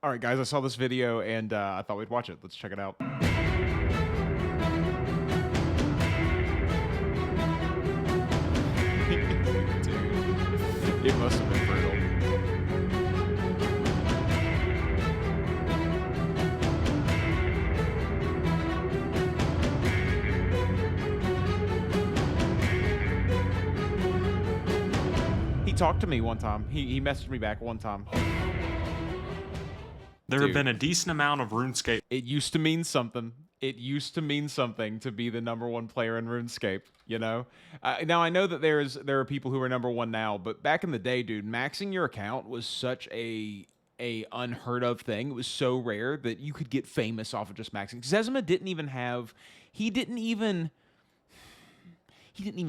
All right, guys, I saw this video and I thought we'd watch it. Let's check it out. Dude, it must have been brutal. He talked to me one time. He messaged me back one time. There have been a decent amount of RuneScape. It used to mean something. It used to mean something to be the #1 player in RuneScape, you know? Now, I know that there are people who are #1 now, but back in the day, dude, maxing your account was such a unheard of thing. It was so rare that you could get famous off of just maxing. Zezima didn't even have... He didn't even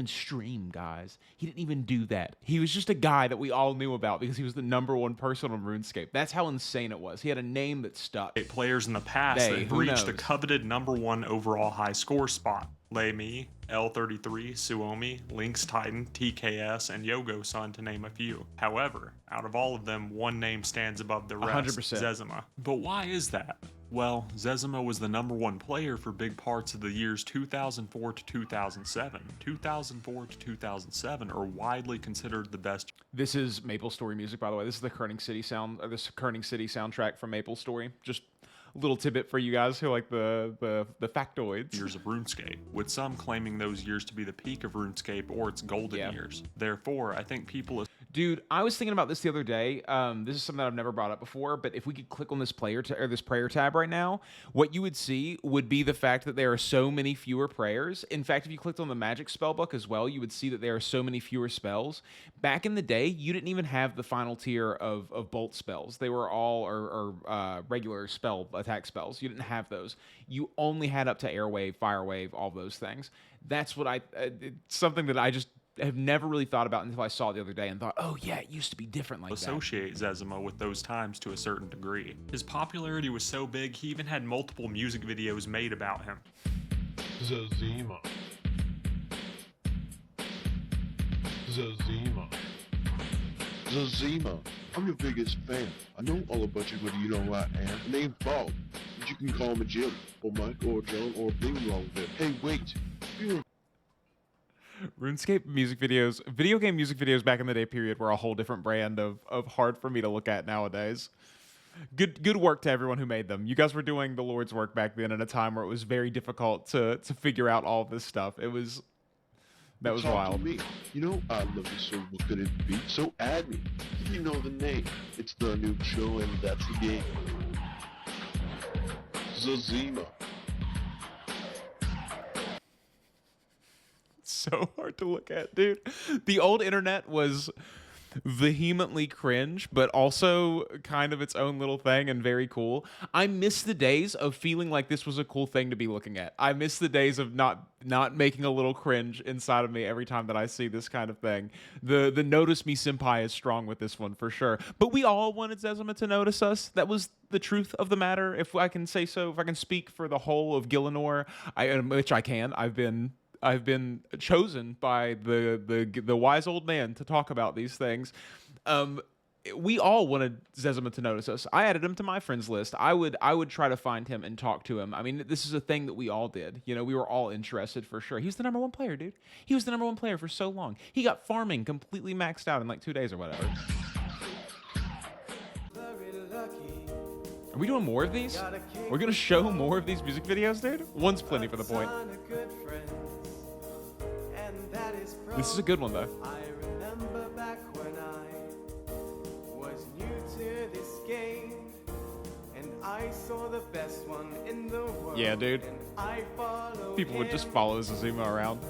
stream, guys. He didn't even do that. He was just a guy that we all knew about because he was the #1 person on RuneScape. That's how insane it was. He had a name that stuck. Players in the past that reached the coveted #1 overall high score spot. Me, L33, Suomi, Lynx Titan, TKS, and Yogo-san, to name a few. However, out of all of them, one name stands above the rest, 100%. Zezima. But why is that? Well, Zezima was the #1 player for big parts of the years 2004 to 2007. 2004 to 2007 are widely considered the best. This is Maple Story music, by the way. This is the Kerning City soundtrack from Maple Story. Just a little tidbit for you guys who like the factoids. Years of RuneScape, with some claiming those years to be the peak of RuneScape or its golden years. Therefore, I think people... Dude, I was thinking about this the other day. This is something that I've never brought up before, but if we could click on this prayer tab right now, what you would see would be the fact that there are so many fewer prayers. In fact, if you clicked on the magic spell book as well, you would see that there are so many fewer spells. Back in the day, you didn't even have the final tier of bolt spells. They were all regular attack spells. You didn't have those. You only had up to airwave, fire wave, all those things. That's what it's something that I just have never really thought about until I saw it the other day and thought, oh yeah, it used to be different like that. Associate Zezima with those times to a certain degree. His popularity was so big, he even had multiple music videos made about him. Zezima. Zezima. Zezima. I'm your biggest fan. I know all about you, whether you know who I am. My name's Bob, but you can call me Jim, or Mike, or John, or Bing along there. Hey, wait. You're RuneScape music videos, video game music videos back in the day period were a whole different brand of hard for me to look at nowadays. Good work to everyone who made them. You guys were doing the Lord's work back then at a time where it was very difficult to figure out all of this stuff. That was wild. Me. You know, I love you, so what could it be? So add me. You know the name. It's the Noob Show, and that's the game. Zezima. So hard to look at, dude. The old internet was vehemently cringe, but also kind of its own little thing and very cool. I miss the days of feeling like this was a cool thing to be looking at. I miss the days of not making a little cringe inside of me every time that I see this kind of thing. The notice me senpai is strong with this one for sure. But we all wanted Zezima to notice us. That was the truth of the matter, if I can say so. If I can speak for the whole of Gillinor, which I can. I've been chosen by the wise old man to talk about these things. We all wanted Zezima to notice us. I added him to my friends list. I would try to find him and talk to him. I mean, this is a thing that we all did. You know, we were all interested for sure. He's the #1 player, dude. He was the #1 player for so long. He got farming completely maxed out in like 2 days or whatever. Are we doing more of these? We're gonna show more of these music videos, dude? One's plenty for the point. This is a good one, though. I remember back when I was new to this game, and I saw the best one in the world. Yeah, dude. And I followed People would just him. follow Zezima around.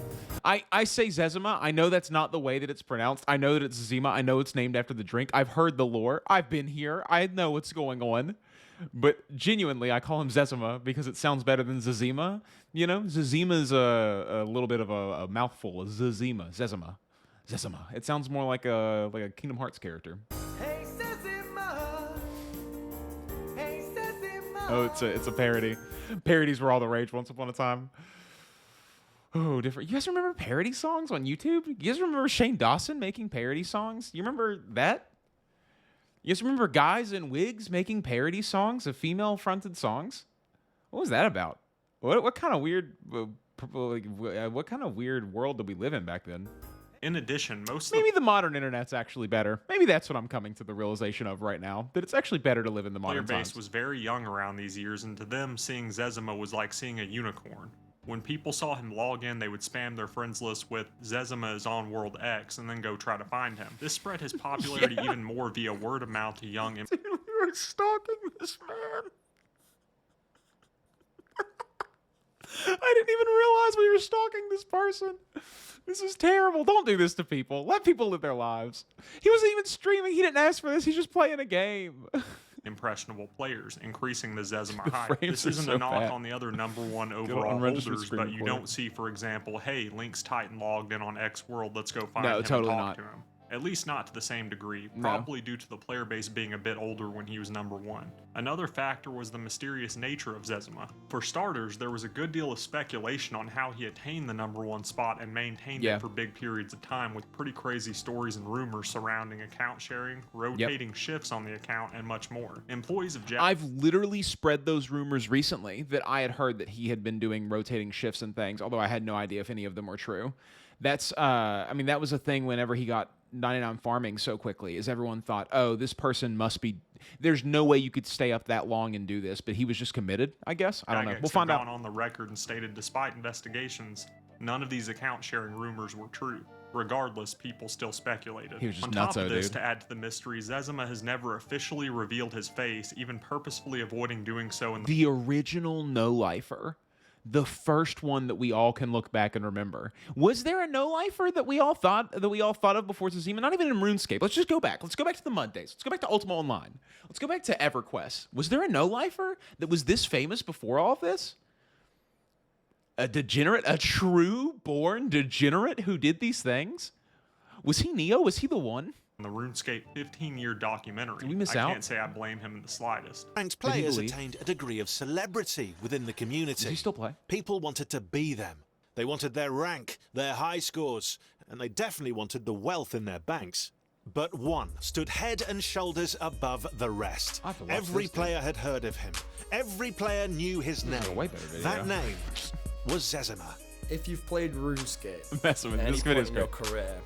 I say Zezima. I know that's not the way that it's pronounced. I know that it's Zezima. I know it's named after the drink. I've heard the lore. I've been here. I know what's going on. But genuinely, I call him Zezima because it sounds better than Zezima. You know, Zezima is a little bit of a mouthful. Zezima. Zezima. It sounds more like a Kingdom Hearts character. Hey, Zezima. Hey, Zezima. Oh, it's a parody. Parodies were all the rage once upon a time. Oh, different. You guys remember parody songs on YouTube? You guys remember Shane Dawson making parody songs? You remember that? You guys remember guys in wigs making parody songs of female-fronted songs? What was that about? What kind of weird what kind of weird world did we live in back then? In addition, maybe the modern internet's actually better. Maybe that's what I'm coming to the realization of right now, that it's actually better to live in the modern player base times. was very young around these years, and to them, seeing Zezima was like seeing a unicorn. When people saw him log in, they would spam their friends list with Zezima is on World X and then go try to find him. This spread his popularity even more via word of mouth to young. Dude, we were stalking this man. I didn't even realize we were stalking this person. This is terrible. Don't do this to people. Let people live their lives. He wasn't even streaming. He didn't ask for this. He's just playing a game. Impressionable players, increasing the Zezima hype. frames This are isn't so a knock bad. on the other #1 Good overall unregistered holders, screen but you recorder. don't see, for example, hey, Link's Titan logged in on X World, let's go find No, him totally and not. talk to him. At least not to the same degree, No. probably due to the player base being a bit older when he was #1. Another factor was the mysterious nature of Zezima. For starters, there was a good deal of speculation on how he attained the #1 spot and maintained Yeah. it for big periods of time, with pretty crazy stories and rumors surrounding account sharing, rotating shifts on the account, and much more. Employees of Jagex I've literally spread those rumors recently that I had heard that he had been doing rotating shifts and things, although I had no idea if any of them were true. That's, I mean, that was a thing whenever he got 99 farming so quickly, is everyone thought, oh, this person must be, there's no way you could stay up that long and do this, but he was just committed, I guess. I don't know. Jagex We'll find had out. gone on the record and stated despite investigations, none of these account sharing rumors were true. Regardless, people still speculated. He was just On top nutso, of this, dude. to add to the mystery, Zezima has never officially revealed his face, even purposefully avoiding doing so in The original no-lifer. The first one that we all can look back and remember. Was there a no-lifer that we all thought of before Zezima? Not even in RuneScape. Let's just go back. Let's go back to the Mud days. Let's go back to Ultima Online. Let's go back to EverQuest. Was there a no-lifer that was this famous before all of this? A degenerate, a true-born degenerate who did these things? Was he Neo? Was he the one? the RuneScape 15-year documentary. Did we miss I out? can't say I blame him in the slightest. Ranked Did he players believe? attained a degree of celebrity within the community. Does he still play? People wanted to be them. They wanted their rank, their high scores, and they definitely wanted the wealth in their banks. But one stood head and shoulders above the rest. I have to watch Every this, dude. player had heard of him. Every player knew his This is a name. way better video. That name was Zezima. If you've played RuneScape Messing with at you. any This point video's in your great. career,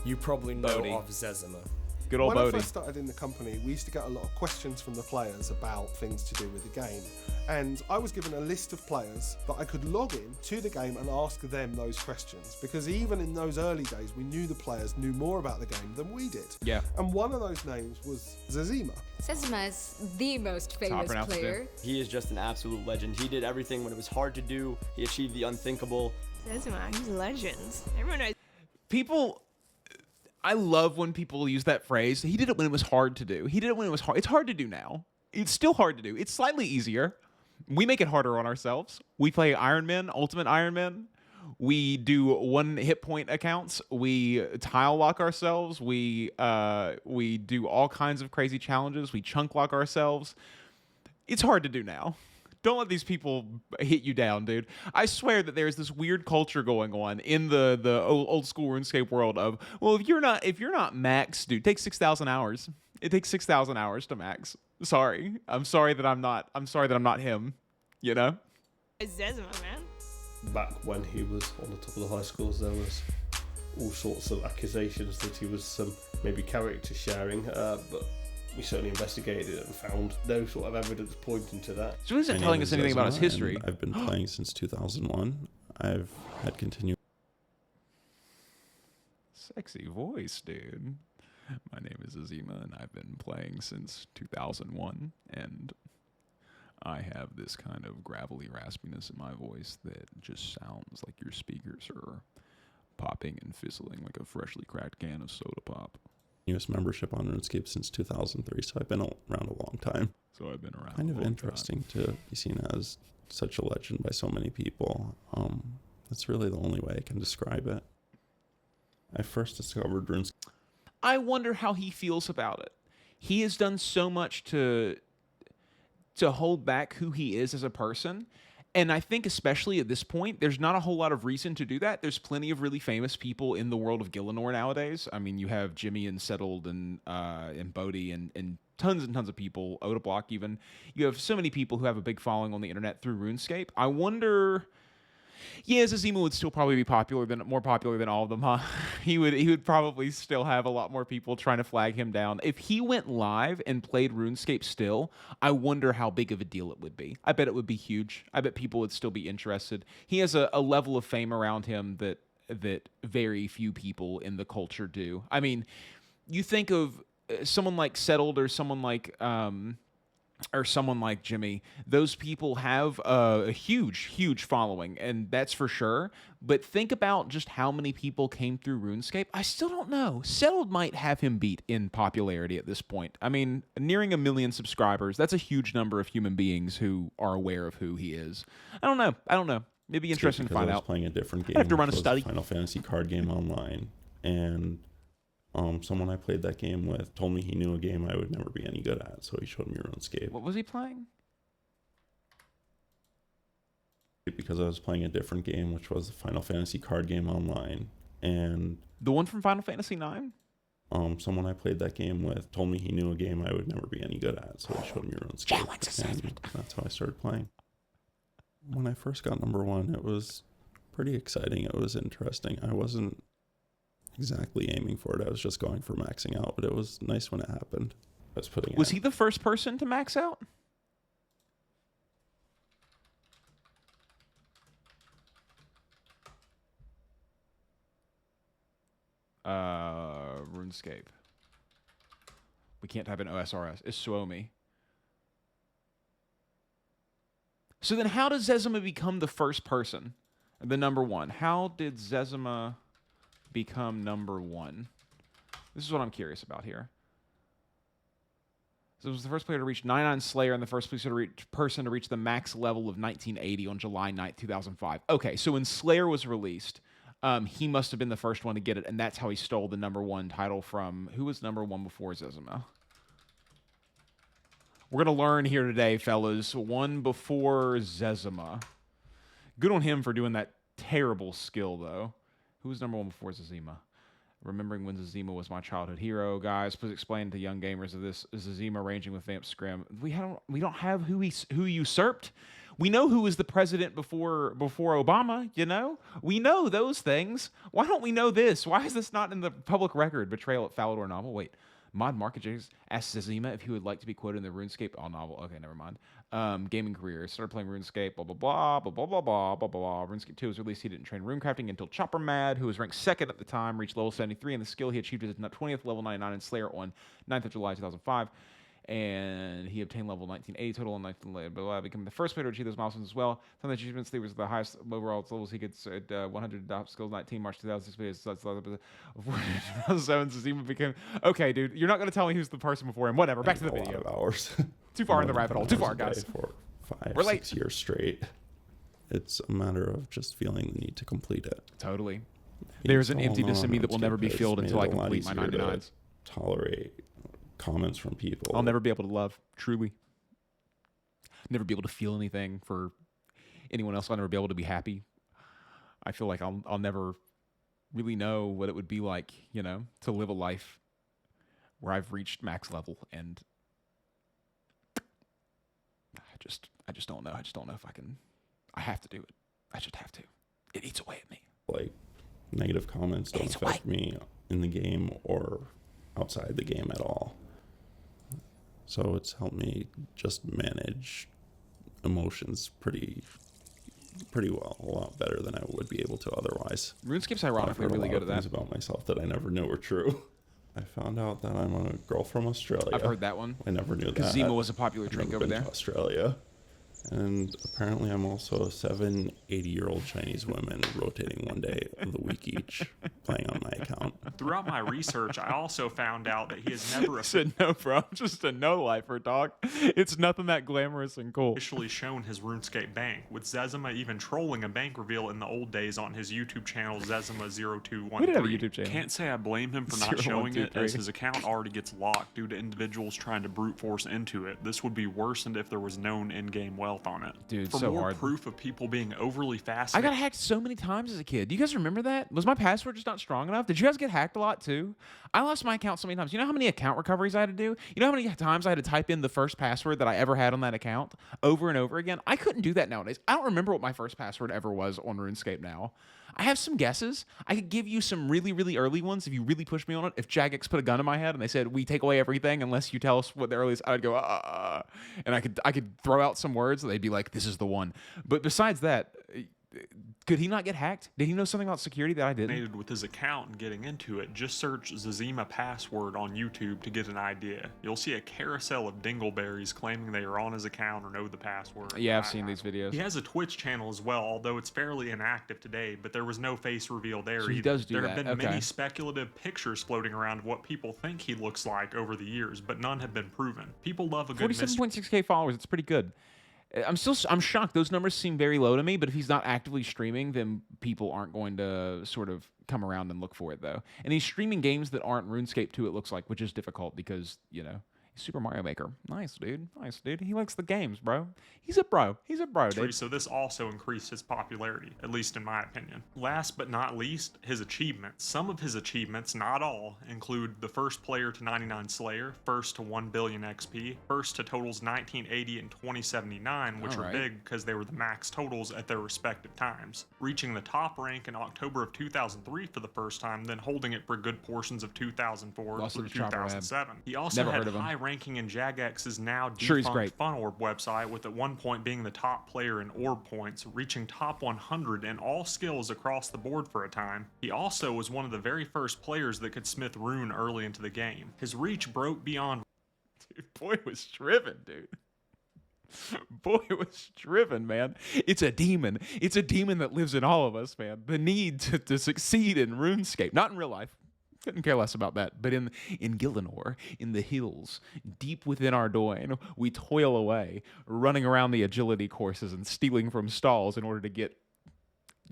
you probably know Bodhi. of Zezima. Good old When I Bodhi. first started in the company, we used to get a lot of questions from the players about things to do with the game. And I was given a list of players that I could log in to the game and ask them those questions. Because even in those early days, we knew the players knew more about the game than we did. Yeah. And one of those names was Zezima. Zezima is the most famous pronounced it. player. He is just an absolute legend. He did everything when it was hard to do. He achieved the unthinkable. Zezima, he's a legend. Everyone knows. People, I love when people use that phrase. He did it when it was hard to do. He did it when it was hard. It's hard to do now. It's still hard to do. It's slightly easier. We make it harder on ourselves. We play Iron Man, Ultimate Iron Man. We do one hit point accounts. We tile lock ourselves. We do all kinds of crazy challenges. We chunk lock ourselves. It's hard to do now. Don't let these people hit you down, dude. I swear that there's this weird culture going on in the old school RuneScape world of, well, if you're not max, dude, it takes 6,000 hours. It takes 6,000 hours to max. Sorry. I'm sorry that I'm not him, you know? Zezima, man. Back when he was on the top of the high scores, there was all sorts of accusations that he was maybe character sharing, but we certainly investigated it and found no sort of evidence pointing to that. So isn't telling us anything about his history. I've been playing since 2001. I've had continued. Sexy voice, dude. My name is Zezima, and I've been playing since 2001, and I have this kind of gravelly raspiness in my voice that just sounds like your speakers are popping and fizzling like a freshly cracked can of soda pop. Continuous membership on RuneScape since 2003, so I've been around a long time. So I've been around Kind a of long interesting to be seen as such a legend by so many people. That's really the only way I can describe it. I first discovered RuneScape. I wonder how he feels about it. He has done so much to hold back who he is as a person, And I think especially at this point, there's not a whole lot of reason to do that. There's plenty of really famous people in the world of Gielinor nowadays. I mean, you have Jimmy and Settled and Bodhi and tons of people, Odablock even. You have so many people who have a big following on the internet through RuneScape. I wonder... Yeah, Zezima would still probably be more popular than all of them, huh? He would probably still have a lot more people trying to flag him down. If he went live and played RuneScape still, I wonder how big of a deal it would be. I bet it would be huge. I bet people would still be interested. He has a level of fame around him that very few people in the culture do. I mean, you think of someone like Settled or someone like Jimmy, those people have a huge following, and that's for sure. But think about just how many people came through RuneScape. I still don't know. Settled might have him beat in popularity at this point. I mean, nearing 1 million subscribers, that's a huge number of human beings who are aware of who he is. I don't know. It'd be interesting to find out. I was playing a different game. I have to run a study. Final Fantasy card game online, and someone I played that game with told me he knew a game I would never be any good at, so he showed me RuneScape. What was he playing? Because I was playing a different game, which was the Final Fantasy card game online, and the one from Final Fantasy IX. Someone I played that game with told me he knew a game I would never be any good at, so he showed me RuneScape. And that's how I started playing. When I first got #1, it was pretty exciting. It was interesting. I wasn't exactly aiming for it. I was just going for maxing out, but it was nice when it happened. Was he the first person to max out? RuneScape. We can't type in OSRS. It's Suomi. So then how does Zezima become the first person? The #1. How did Zezima become #1? This is what I'm curious about here. So it was the first player to reach 99 Slayer and the first person to reach the max level of 1980 on July 9th, 2005. Okay, so when Slayer was released, he must have been the first one to get it, and that's how he stole the #1 title from... Who was #1 before Zezima? We're going to learn here today, fellas. One before Zezima. Good on him for doing that terrible skill, though. Who was #1 before Zezima? Remembering when Zezima was my childhood hero. Guys, please explain to young gamers of this. Zezima ranging with Vamp Scrim. We don't have who usurped. We know who was the president before Obama, you know? We know those things. Why don't we know this? Why is this not in the public record? Betrayal at Falador novel. Wait. Mod Market asked Zezima if he would like to be quoted in the RuneScape novel. Okay, never mind. Gaming career. Started playing RuneScape, blah, blah, blah, blah, blah, blah, blah, blah, blah. RuneScape 2 was released. He didn't train runecrafting until Chopper Mad, who was ranked 2nd at the time, reached level 73, and the skill he achieved at his 20th level 99 in Slayer on 9th of July 2005. And he obtained level 1980 total on 19th, blah, becoming the first player to achieve those milestones as well. Some of the achievements, they was the highest overall levels he gets at 100 skills 19 March 2006. 2007, Zezima became... Okay, dude, you're not going to tell me who's the person before him. Whatever, back to the video. A lot of hours. Too far in the rabbit hole. Too far, guys. For 5, We're late. 6 years straight. It's a matter of just feeling the need to complete it. Totally. There's an emptiness in me that will never be filled until I complete my 99s. Tolerate comments from people. I'll never be able to love, truly. Never be able to feel anything for anyone else. I'll never be able to be happy. I feel like I'll never really know what it would be like, you know, to live a life where I've reached max level, and I just don't know. I just don't know if I can. I have to do it. I just have to. It eats away at me. Like, negative comments don't affect me in the game or outside the game at all. So it's helped me just manage emotions pretty well, a lot better than I would be able to otherwise. RuneScape's ironically really good at that. Things about myself that I never knew were true. I found out that I'm a girl from Australia. I've heard that one. I never knew that. Zezima was a popular drink over there. Australia. And apparently I'm also 7 80-year-old Chinese women rotating one day of the week each, playing on my account. Throughout my research, I also found out that he has never said no, bro. I'm just a no-lifer, dog. It's nothing that glamorous and cool. Officially shown his RuneScape bank, with Zezima even trolling a bank reveal in the old days on his YouTube channel, Zezima0213. We did have a YouTube channel. Can't say I blame him for not showing it, as his account already gets locked due to individuals trying to brute force into it. This would be worsened if there was known in-game wealth wealth on it. Dude, For so more hard. proof of people being overly fast. I got hacked so many times as a kid. Do you guys remember that? Was my password just not strong enough? Did you guys get hacked a lot too? I lost my account so many times. You know how many account recoveries I had to do? You know how many times I had to type in the first password that I ever had on that account over and over again? I couldn't do that nowadays. I don't remember what my first password ever was on RuneScape now. I have some guesses. I could give you some really, really early ones if you really push me on it. If jagex put a gun in my head and they said, we take away everything unless you tell us what the earliest, I'd go, and I could throw out some words and they'd be like, this is the one. But besides that, could he not get hacked? Did he know something about security that I didn't? With his account and getting into it, just search Zezima password on YouTube to get an idea. You'll see a carousel of dingleberries claiming they are on his account or know the password. Yeah, I've seen these videos. He has a Twitch channel as well, although it's fairly inactive today, but there was no face reveal there So either. he does do there that. have been Okay. many speculative pictures floating around of what people think he looks like over the years, but none have been proven. People love a good mystery. 47.6K followers. It's pretty good. I'm shocked. Those numbers seem very low to me, but if he's not actively streaming, then people aren't going to sort of come around and look for it, though. And he's streaming games that aren't RuneScape 2, it looks like, which is difficult because, you know, he's Super Mario Maker. Nice, dude. Nice, dude. He likes the games, bro. He's a bro. He's a bro, dude. So this also increased his popularity, at least in my opinion. Last but not least, his achievements. Some of his achievements, not all, include the first player to 99 Slayer, first to 1 billion XP, first to totals 1980 and 2079, which are big because they were the max totals at their respective times, reaching the top rank in October of 2003 for the first time, then holding it for good portions of 2004 through 2007. He also had high ranking in Jagex's now defunct Fun Orb website, with at one point being the top player in orb points, reaching top 100 in all skills across the board for a time. He also was one of the very first players that could smith rune early into the game. His reach broke beyond... Dude, boy was driven, dude. Boy was driven, man. It's a demon. It's a demon that lives in all of us, man. The need to succeed in RuneScape. Not in real life. Couldn't care less about that. But in Gillinor, in the hills, deep within our doin, we toil away, running around the agility courses and stealing from stalls in order to get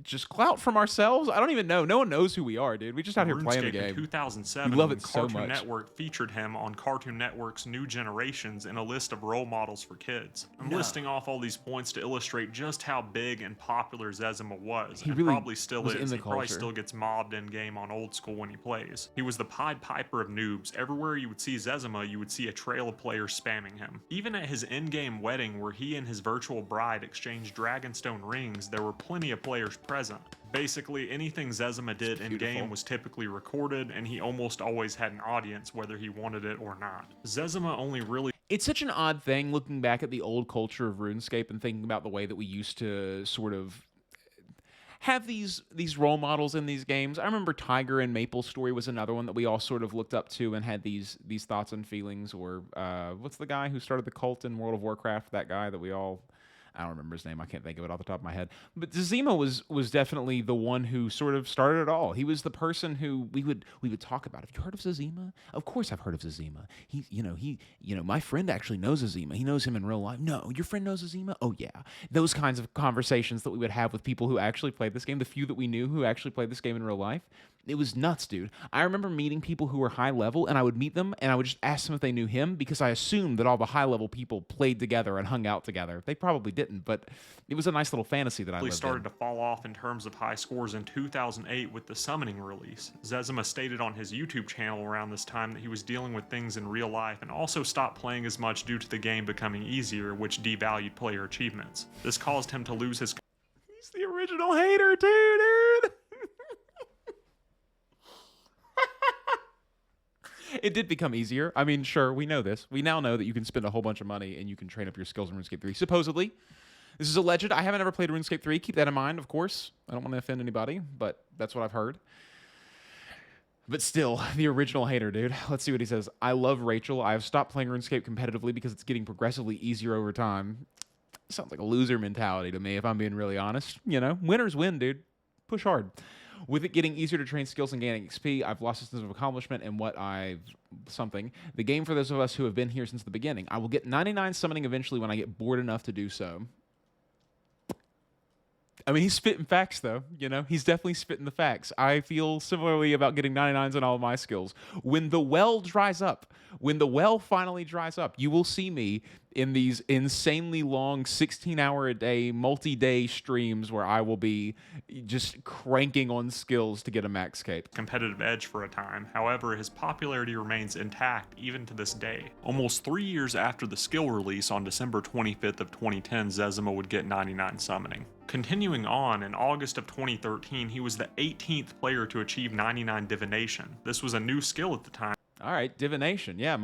just clout from ourselves. I don't even know. No one knows who we are, dude. We just out here playing the game. In 2007, we love it so much. Cartoon Network featured him on Cartoon Network's New Generations in a list of role models for kids. I'm listing off all these points to illustrate just how big and popular Zezima was. He and really probably still was is. in the He probably culture. still gets mobbed in game on old school when he plays. He was the Pied Piper of noobs. Everywhere you would see Zezima, you would see a trail of players spamming him. Even at his in-game wedding, where he and his virtual bride exchanged Dragonstone rings, there were plenty of players present. Basically, anything Zezima did in-game was typically recorded, and he almost always had an audience, whether he wanted it or not. Zezima only really... It's such an odd thing looking back at the old culture of RuneScape and thinking about the way that we used to sort of have these role models in these games. I remember Tiger and Maple Story was another one that we all sort of looked up to and had these thoughts and feelings. Or what's the guy who started the cult in World of Warcraft? That guy that we all... I don't remember his name. I can't think of it off the top of my head. But Zezima was definitely the one who sort of started it all. He was the person who we would talk about. Have you heard of Zezima? Of course I've heard of Zezima. He my friend actually knows Zezima. He knows him in real life. No, your friend knows Zezima? Oh yeah. Those kinds of conversations that we would have with people who actually played this game, the few that we knew who actually played this game in real life. It was nuts, dude. I remember meeting people who were high level, and I would meet them, and I would just ask them if they knew him, because I assumed that all the high level people played together and hung out together. They probably didn't, but it was a nice little fantasy that I lived started in. to fall off in terms of high scores in 2008 with the Summoning release. Zezima stated on his YouTube channel around this time that he was dealing with things in real life and also stopped playing as much due to the game becoming easier, which devalued player achievements. This caused him to lose his... He's the original hater too, dude! It did become easier. I mean, sure, we know this. We now know that you can spend a whole bunch of money and you can train up your skills in RuneScape 3. Supposedly. This is alleged. I haven't ever played RuneScape 3. Keep that in mind, of course. I don't want to offend anybody, but that's what I've heard. But still, the original hater, dude. Let's see what he says. I love Rachel. I have stopped playing RuneScape competitively because it's getting progressively easier over time. Sounds like a loser mentality to me, if I'm being really honest. You know, winners win, dude. Push hard. With it getting easier to train skills and gaining XP, I've lost a sense of accomplishment in what the game for those of us who have been here since the beginning. I will get 99 summoning eventually when I get bored enough to do so. I mean, he's spitting facts, though. You know, he's definitely spitting the facts. I feel similarly about getting 99s on all of my skills. When the well dries up, when the well finally dries up, you will see me in these insanely long 16-hour-a-day, multi-day streams where I will be just cranking on skills to get a max cape. Competitive edge for a time. However, his popularity remains intact even to this day. Almost 3 years after the skill release on December 25th of 2010, Zezima would get 99 summoning. Continuing on, in August of 2013, he was the 18th player to achieve 99 divination. This was a new skill at the time. All right, divination. Yeah,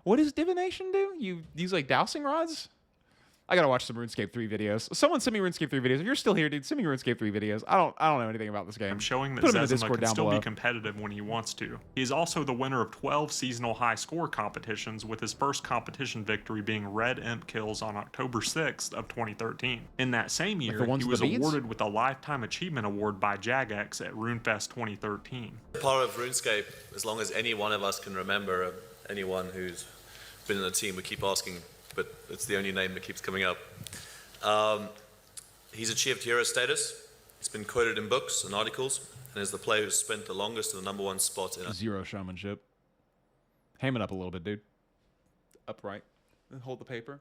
what does divination do? You use like dowsing rods? I gotta watch some RuneScape 3 videos. Someone send me RuneScape 3 videos. If you're still here, dude, send me RuneScape 3 videos. I don't know anything about this game. I'm showing that Put 'em in the Zezima Discord can down still below. be competitive when he wants to. He is also the winner of 12 seasonal high score competitions, with his first competition victory being Red Imp kills on October 6th of 2013. In that same year, he was awarded with a Lifetime Achievement Award by Jagex at RuneFest 2013. Part of RuneScape, as long as any one of us can remember, anyone who's been in the team, we keep asking, but it's the only name that keeps coming up. He's achieved hero status. He's been quoted in books and articles, and is the player who's spent the longest in the #1 spot in 0 showmanship. Ham it up a little bit, dude. Upright. Hold the paper.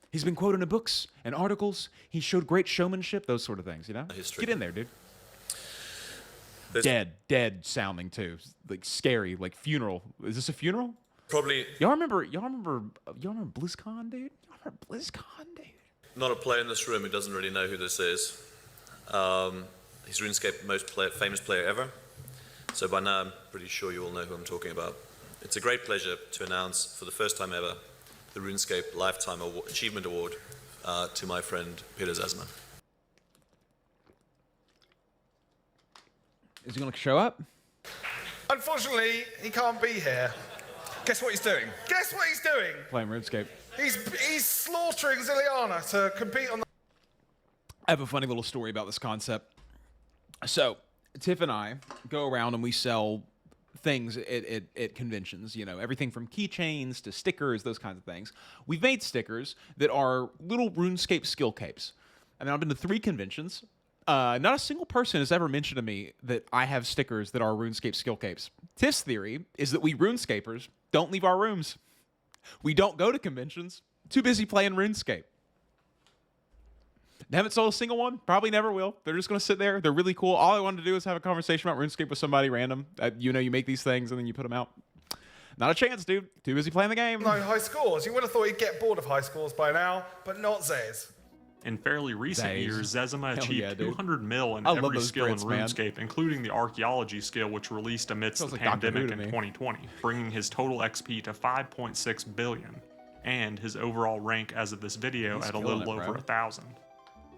He's been quoted in books and articles. He showed great showmanship, those sort of things, you know? History. Get in there, dude. Dead sounding too. Like scary, like funeral. Is this a funeral? Probably Y'all remember BlizzCon, dude? Y'all remember BlizzCon, dude? not a player in this room who doesn't really know who this is. He's RuneScape's most famous player ever. So by now, I'm pretty sure you all know who I'm talking about. It's a great pleasure to announce, for the first time ever, the RuneScape Lifetime Achievement Award to my friend Peter Zezima. Is he gonna show up? Unfortunately, he can't be here. Guess what he's doing? Guess what he's doing? Playing RuneScape. He's slaughtering Zilliana to compete on the... I have a funny little story about this concept. So, Tiff and I go around and we sell things at conventions, you know, everything from keychains to stickers, those kinds of things. We've made stickers that are little RuneScape skill capes. I mean, I've been to 3 conventions. Not a single person has ever mentioned to me that I have stickers that are RuneScape skill capes. Tiff's theory is that we RuneScapers don't leave our rooms. We don't go to conventions. Too busy playing RuneScape. Haven't sold a single one. Probably never will. They're just going to sit there. They're really cool. All I wanted to do is have a conversation about RuneScape with somebody random. You know, you make these things and then you put them out. Not a chance, dude. Too busy playing the game. No high scores. You would have thought he'd get bored of high scores by now, but not Zez. In fairly recent years, Zezima achieved 200 mil in I love every those skill grits, in man. RuneScape, including the archaeology skill, which released amidst Sounds the like Doctor Who pandemic to in me. 2020, bringing his total XP to 5.6 billion, and his overall rank as of this video He's at a killing little it, over bro. 1,000.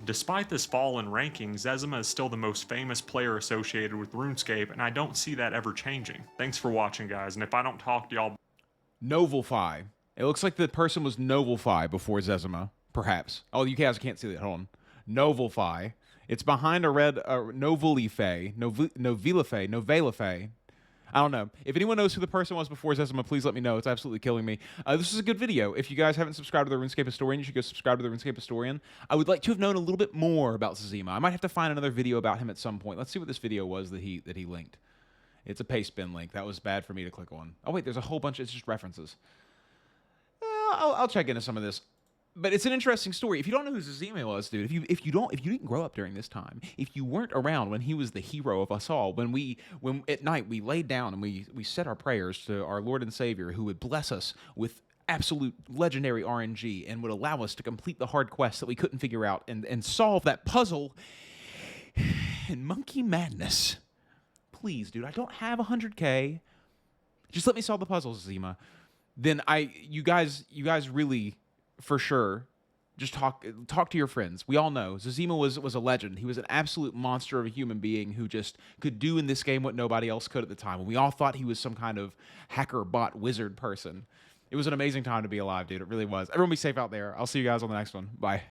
Despite this fall in ranking, Zezima is still the most famous player associated with RuneScape, and I don't see that ever changing. Thanks for watching, guys, and if I don't talk to y'all... Novelfy. It looks like the person was Novelfy before Zezima, perhaps. Oh, you guys can't see that. Hold on. Novelfy. It's behind a red Novelife. Novelife. I don't know. If anyone knows who the person was before Zezima, please let me know. It's absolutely killing me. This is a good video. If you guys haven't subscribed to the RuneScape Historian, you should go subscribe to the RuneScape Historian. I would like to have known a little bit more about Zezima. I might have to find another video about him at some point. Let's see what this video was that he linked. It's a paste bin link. That was bad for me to click on. Oh wait, there's a whole bunch. It's just references. I'll check into some of this. But it's an interesting story. If you don't know who Zezima was, dude, if you didn't grow up during this time, if you weren't around when he was the hero of us all, when at night we laid down and we said our prayers to our Lord and Savior, who would bless us with absolute legendary RNG and would allow us to complete the hard quests that we couldn't figure out and solve that puzzle in monkey madness. Please, dude, I don't have 100K. Just let me solve the puzzles, Zezima. Then you guys really, for sure, just talk to your friends. We all know Zezima was a legend. He was an absolute monster of a human being who just could do in this game what nobody else could at the time. And we all thought he was some kind of hacker, bot, wizard person. It was an amazing time to be alive, dude. It really was. Everyone be safe out there. I'll see you guys on the next one. Bye.